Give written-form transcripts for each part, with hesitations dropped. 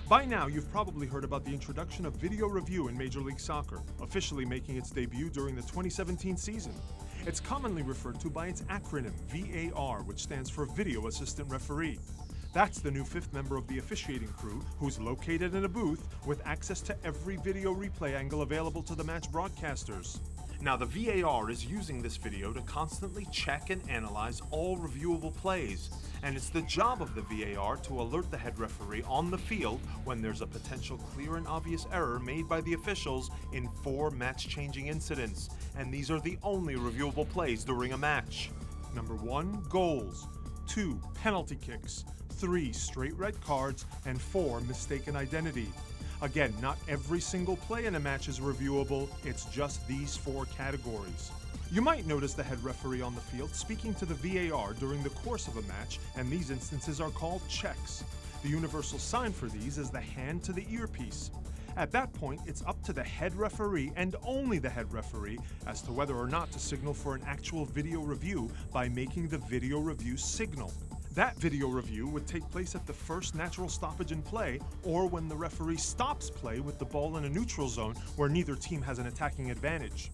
By now, you've probably heard about the introduction of video review in Major League Soccer, officially making its debut during the 2017 season. It's commonly referred to by its acronym VAR, which stands for Video Assistant Referee. That's the new fifth member of the officiating crew, who's located in a booth with access to every video replay angle available to the match broadcasters. Now, the VAR is using this video to constantly check and analyze all reviewable plays, and it's the job of the VAR to alert the head referee on the field when there's a potential clear and obvious error made by the officials in 4 match-changing incidents, and these are the only reviewable plays during a match. Number 1, goals. 2, penalty kicks. 3, straight red cards. And 4, mistaken identity. Again, not every single play in a match is reviewable, it's just these 4 categories. You might notice the head referee on the field speaking to the VAR during the course of a match, and these instances are called checks. The universal sign for these is the hand to the earpiece. At that point, it's up to the head referee, and only the head referee, as to whether or not to signal for an actual video review by making the video review signal. That video review would take place at the first natural stoppage in play, or when the referee stops play with the ball in a neutral zone where neither team has an attacking advantage.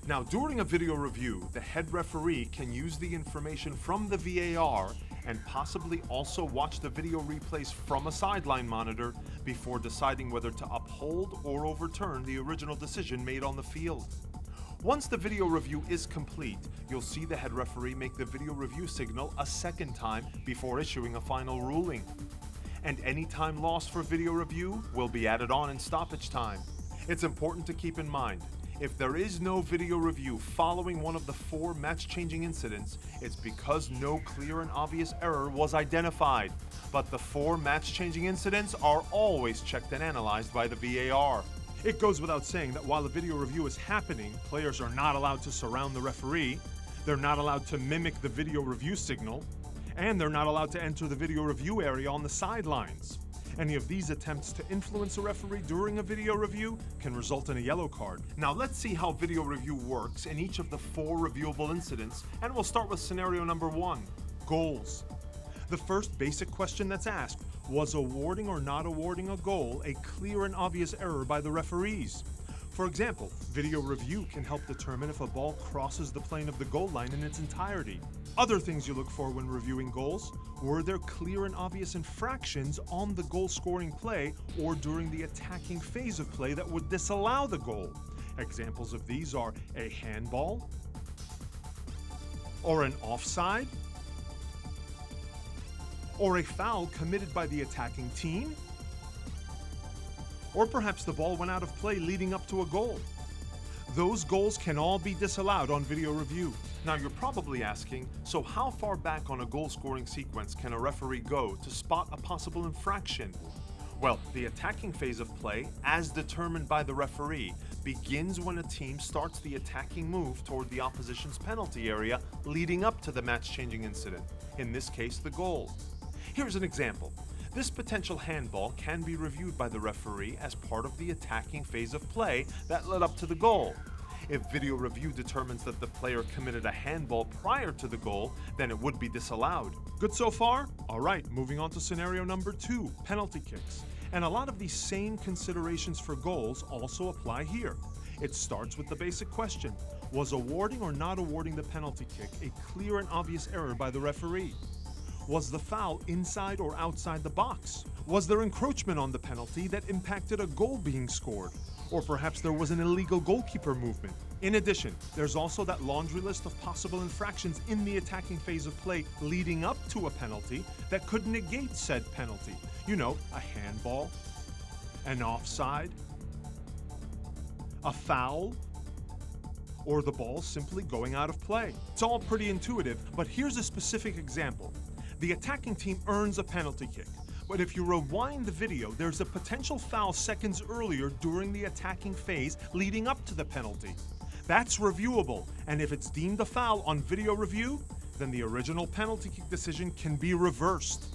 Now, during a video review, the head referee can use the information from the VAR and possibly also watch the video replays from a sideline monitor before deciding whether to uphold or overturn the original decision made on the field. Once the video review is complete, you'll see the head referee make the video review signal a second time before issuing a final ruling. And any time lost for video review will be added on in stoppage time. It's important to keep in mind, if there is no video review following one of the 4 match-changing incidents, it's because no clear and obvious error was identified. But the 4 match-changing incidents are always checked and analyzed by the VAR. It goes without saying that while the video review is happening, players are not allowed to surround the referee, they're not allowed to mimic the video review signal, and they're not allowed to enter the video review area on the sidelines. Any of these attempts to influence a referee during a video review can result in a yellow card. Now let's see how video review works in each of the 4 reviewable incidents, and we'll start with scenario number 1, goals. The first basic question that's asked, was awarding or not awarding a goal a clear and obvious error by the referees? For example, video review can help determine if a ball crosses the plane of the goal line in its entirety. Other things you look for when reviewing goals, were there clear and obvious infractions on the goal-scoring play or during the attacking phase of play that would disallow the goal? Examples of these are a handball, or an offside, or a foul committed by the attacking team, or perhaps the ball went out of play leading up to a goal. Those goals can all be disallowed on video review. Now you're probably asking, so how far back on a goal-scoring sequence can a referee go to spot a possible infraction? Well, the attacking phase of play, as determined by the referee, begins when a team starts the attacking move toward the opposition's penalty area leading up to the match-changing incident, in this case the goal. Here's an example. This potential handball can be reviewed by the referee as part of the attacking phase of play that led up to the goal. If video review determines that the player committed a handball prior to the goal, then it would be disallowed. Good so far? Alright, moving on to scenario number 2, penalty kicks. And a lot of these same considerations for goals also apply here. It starts with the basic question, was awarding or not awarding the penalty kick a clear and obvious error by the referee? Was the foul inside or outside the box? Was there encroachment on the penalty that impacted a goal being scored? Or perhaps there was an illegal goalkeeper movement. In addition, there's also that laundry list of possible infractions in the attacking phase of play leading up to a penalty that could negate said penalty. You know, a handball, an offside, a foul, or the ball simply going out of play. It's all pretty intuitive, but here's a specific example. The attacking team earns a penalty kick, but if you rewind the video, there's a potential foul seconds earlier during the attacking phase leading up to the penalty. That's reviewable, and if it's deemed a foul on video review, then the original penalty kick decision can be reversed.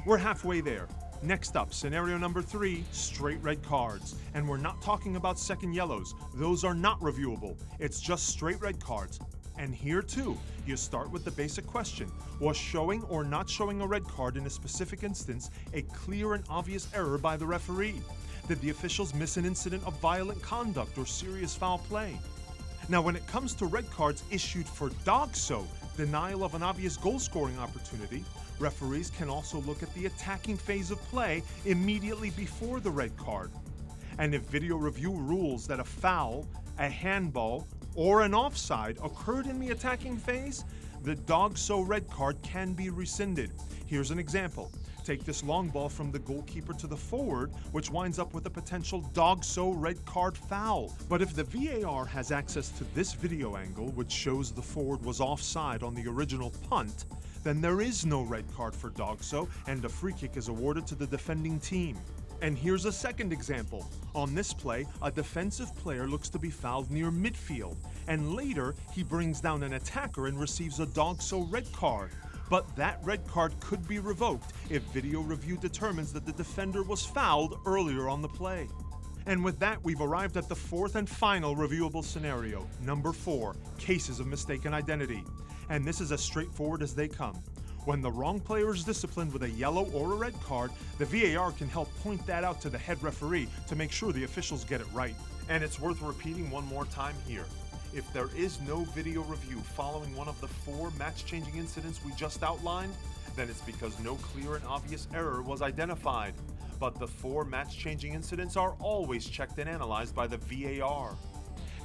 We're halfway there. Next up, scenario number 3, straight red cards. And we're not talking about second yellows. Those are not reviewable. It's just straight red cards. And here too, you start with the basic question: was showing or not showing a red card in a specific instance a clear and obvious error by the referee? Did the officials miss an incident of violent conduct or serious foul play? Now, when it comes to red cards issued for DOGSO, denial of an obvious goal-scoring opportunity, referees can also look at the attacking phase of play immediately before the red card. And if video review rules that a foul, a handball, or an offside occurred in the attacking phase, the DOGSO red card can be rescinded. Here's an example. Take this long ball from the goalkeeper to the forward, which winds up with a potential DOGSO red card foul. But if the VAR has access to this video angle, which shows the forward was offside on the original punt, then there is no red card for DOGSO, and a free kick is awarded to the defending team. And here's a second example. On this play, a defensive player looks to be fouled near midfield, and later he brings down an attacker and receives a DOGSO red card. But that red card could be revoked if video review determines that the defender was fouled earlier on the play. And with that, we've arrived at the fourth and final reviewable scenario, number 4, cases of mistaken identity. And this is as straightforward as they come. When the wrong player is disciplined with a yellow or a red card, the VAR can help point that out to the head referee to make sure the officials get it right. And it's worth repeating one more time here. If there is no video review following one of the 4 match-changing incidents we just outlined, then it's because no clear and obvious error was identified. But the 4 match-changing incidents are always checked and analyzed by the VAR.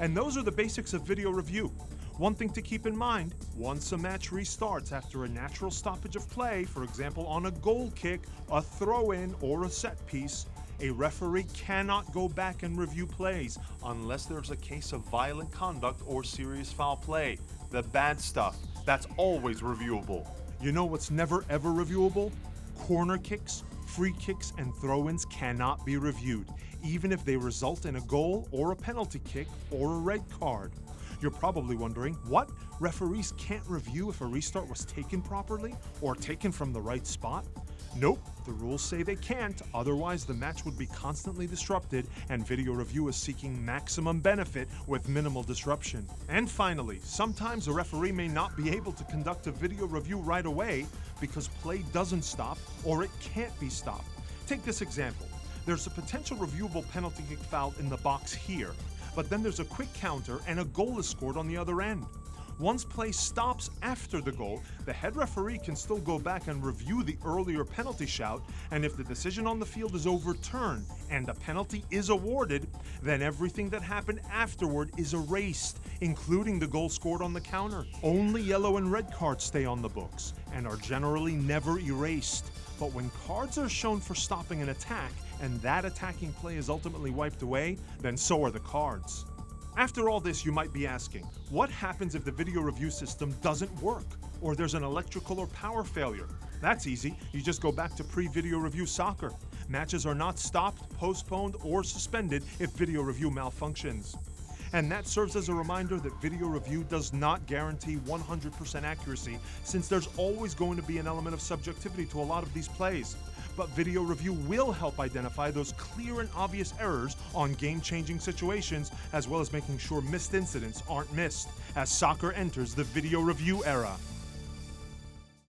And those are the basics of video review. One thing to keep in mind, once a match restarts after a natural stoppage of play, for example on a goal kick, a throw-in, or a set piece, a referee cannot go back and review plays unless there's a case of violent conduct or serious foul play. The bad stuff, that's always reviewable. You know what's never ever reviewable? Corner kicks, free kicks, and throw-ins cannot be reviewed, even if they result in a goal or a penalty kick or a red card. You're probably wondering, what? Referees can't review if a restart was taken properly or taken from the right spot? Nope, the rules say they can't, otherwise the match would be constantly disrupted, and video review is seeking maximum benefit with minimal disruption. And finally, sometimes a referee may not be able to conduct a video review right away because play doesn't stop or it can't be stopped. Take this example. There's a potential reviewable penalty kick foul in the box here, but then there's a quick counter and a goal is scored on the other end. Once play stops after the goal, the head referee can still go back and review the earlier penalty shout, and if the decision on the field is overturned and a penalty is awarded, then everything that happened afterward is erased, including the goal scored on the counter. Only yellow and red cards stay on the books and are generally never erased. But when cards are shown for stopping an attack and that attacking play is ultimately wiped away, then so are the cards. After all this, you might be asking, what happens if the video review system doesn't work, or there's an electrical or power failure? That's easy, you just go back to pre-video review soccer. Matches are not stopped, postponed, or suspended if video review malfunctions. And that serves as a reminder that video review does not guarantee 100% accuracy, since there's always going to be an element of subjectivity to a lot of these plays. But video review will help identify those clear and obvious errors on game-changing situations, as well as making sure missed incidents aren't missed, as soccer enters the video review era.